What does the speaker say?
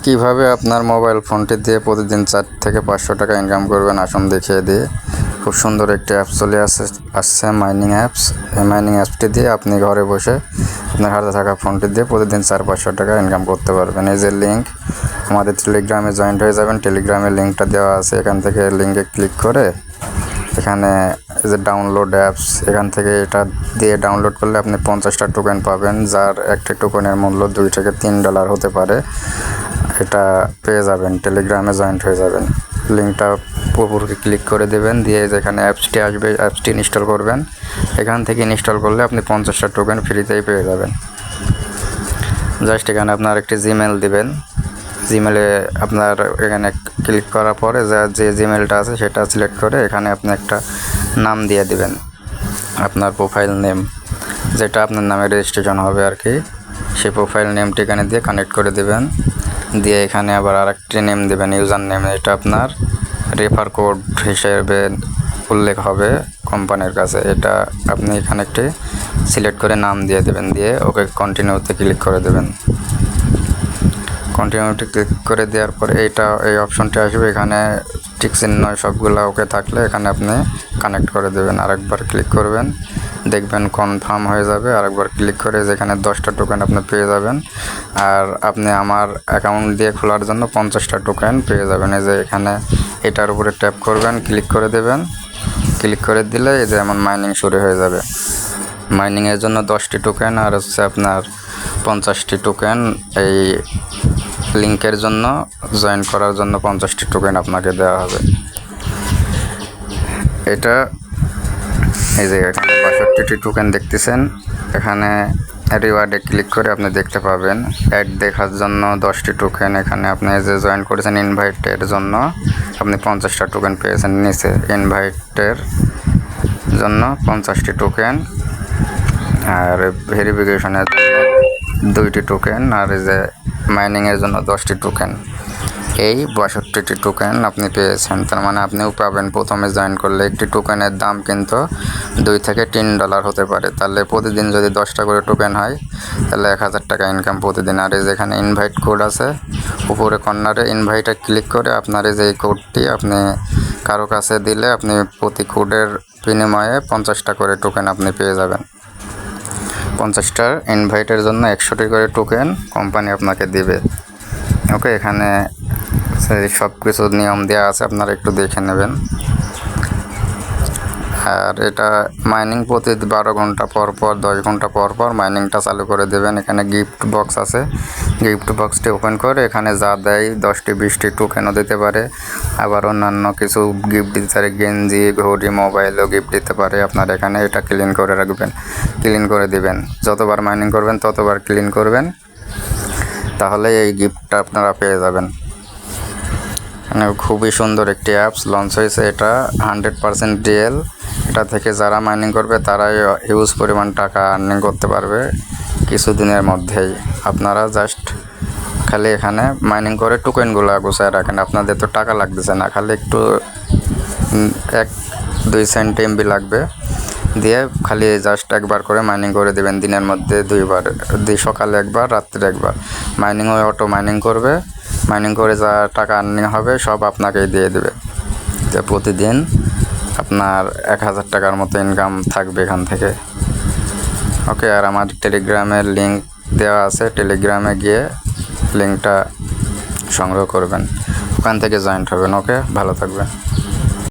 কিভাবে আপনার মোবাইল ফোনটি দিয়ে প্রতিদিন 4 থেকে 500 টাকা ইনকাম করবেন আসুন দেখিয়ে দিই। খুব সুন্দর একটি অ্যাপ চলে আসছে মাইনিং অ্যাপস। এই মাইনিং অ্যাপসটি দিয়ে আপনি ঘরে বসে আপনার হাতে থাকা ফোনটি দিয়ে প্রতিদিন 400-500 টাকা ইনকাম করতে পারবেন। এই যে লিঙ্ক, আমাদের টেলিগ্রামে জয়েন্ট হয়ে যাবেন। টেলিগ্রামের লিঙ্কটা দেওয়া আছে, এখান থেকে লিঙ্কে ক্লিক করে এখানে এই যে ডাউনলোড অ্যাপস, এখান থেকে এটা দিয়ে ডাউনলোড করলে আপনি 50টা টোকেন পাবেন, যার একটা টোকেনের মূল্য $2 থেকে $3 হতে পারে। এটা পেয়ে যাবেন, টেলিগ্রামে জয়েন্ট হয়ে যাবেন। লিঙ্কটা উপরে ক্লিক করে দেবেন, দিয়ে যেখানে অ্যাপসটি আসবে অ্যাপসটি ইনস্টল করবেন। এখান থেকে ইনস্টল করলে আপনি 50টা টোকেন ফ্রিতেই পেয়ে যাবেন। জাস্ট এখানে আপনার একটি জিমেল দিবেন। জিমেলে আপনার এখানে ক্লিক করার পরে যে জিমেলটা আছে সেটা সিলেক্ট করে এখানে আপনি একটা নাম দিয়ে দিবেন, আপনার প্রোফাইল নেম, যেটা আপনার নামে রেজিস্ট্রেশন হবে আর কি। সেই প্রোফাইল নেমটি এখানে দিয়ে কানেক্ট করে দেবেন। দিয়ে এখানে আবার আরেকটি নেম দেবেন, ইউজার নেম। এটা আপনার রেফার কোড হিসেবে উল্লেখ হবে কোম্পানির কাছে। এটা আপনি এখানে একটি সিলেক্ট করে নাম দিয়ে দেবেন, দিয়ে ওকে কন্টিনিউতে ক্লিক করে দেবেন। কন্টিনিউটি ক্লিক করে দেওয়ার পরে এই অপশনটি আসবে, এখানে টিক চিহ্ন সবগুলো ওকে থাকলে এখানে আপনি কানেক্ট করে দেবেন। আরেকবার ক্লিক করবেন, দেখবেন কনফার্ম হয়ে যাবে। আরেকবার ক্লিক করে যেখানে 10টা টোকেন আপনি পেয়ে যাবেন। আর আপনি আমার অ্যাকাউন্ট দিয়ে খোলার জন্য 50টা টোকেন পেয়ে যাবেন। এই যে এখানে এটার উপরে ট্যাপ করবেন, ক্লিক করে দেবেন। ক্লিক করে দিলে এই যে এমন মাইনিং শুরু হয়ে যাবে। মাইনিংয়ের জন্য 10টি টোকেন আর হচ্ছে আপনার 50টি টোকেন। এই লিঙ্কের জন্য জয়েন করার জন্য 50টি টোকেন আপনাকে দেওয়া হবে। এটা এই যে এখানে 62টি টোকেন দেখতেছেন। এখানে রিওয়ার্ডে ক্লিক করে আপনি দেখতে পাবেন অ্যাড দেখার জন্য 10টি টোকেন। এখানে আপনি যে জয়েন করেছেন ইনভাইটের জন্য আপনি 50টা টোকেন পেয়েছেন। নিচে ইনভাইটের জন্য 50টি টোকেন, আর ভেরিফিকেশনের জন্য 2টি টোকেন, আর এই যে মাইনিংয়ের জন্য 10টি টোকেন। এই 62টি টোকেন আপনি পেয়েছেন। তার মানে আপনিও পাবেন। প্রথমে জয়েন করলে একটি টোকেনের দাম কিন্তু $2 থেকে $3 হতে পারে। তাহলে প্রতিদিন যদি 10টা করে টোকেন হয় তাহলে 1000 টাকা ইনকাম প্রতিদিন। আর এই যেখানে ইনভাইট কোড আছে উপরে কর্নারে, ইনভাইটে ক্লিক করে আপনার এই যে এই কোডটি আপনি কারো কাছে দিলে আপনি প্রতি কোডের বিনিময়ে 50টা করে টোকেন আপনি পেয়ে যাবেন। 50টার ইনভাইটের জন্য 100টি করে টোকেন কোম্পানি আপনাকে দিবে। ওকে, এখানে সব কিছু নিয়ম দেওয়া আছে, আপনারা একটু দেখে নেবেন। আর এটা মাইনিং প্রতি 12 ঘন্টা পর পর 10 ঘন্টা পর পর মাইনিংটা চালু করে দেবেন। এখানে গিফট বক্স আছে, গিফট বক্সটি ওপেন করে এখানে যা দেয় 10টি 20টি টোকেনও দিতে পারে, আবার অন্যান্য কিছু গিফট দিতে পারে, গেঞ্জি, ঘড়ি, মোবাইলও গিফট দিতে পারে। আপনার এখানে এটা ক্লিন করে রাখবেন, ক্লিন করে দিবেন। যতবার মাইনিং করবেন ততবার ক্লিন করবেন, তাহলে এই গিফটটা আপনারা পেয়ে যাবেন। খুবই সুন্দর একটি অ্যাপস লঞ্চ হয়েছে। এটা 100% রিয়েল। এটা থেকে যারা মাইনিং করবে তারাই হিউজ পরিমাণ টাকা আর্নিং করতে পারবে কিছুদিনের মধ্যেই। আপনারা জাস্ট খালি এখানে মাইনিং করে টোকেনগুলো গুছায় রাখেন। আপনাদের তো টাকা লাগতেছে না, খালি একটু 1-2 সেন্ট এমবি লাগবে, দিয়ে খালি জাস্ট একবার করে মাইনিং করে দেবেন। দিনের মধ্যে 2বার, সকালে একবার, রাত্রে একবার। মাইনিং হয়ে অটো মাইনিং করবে, মাইনিং করে যা টাকা আর্নিং হবে সব আপনাকেই দিয়ে দেবে। তো প্রতিদিন আপনার 1000 টাকার মতো ইনকাম থাকবে এখান থেকে। ওকে, আর আমার টেলিগ্রামের লিঙ্ক দেওয়া আছে, টেলিগ্রামে গিয়ে লিঙ্কটা সংগ্রহ করবেন, ওখান থেকে জয়েন্ট হবেন। ওকে, ভালো থাকবেন।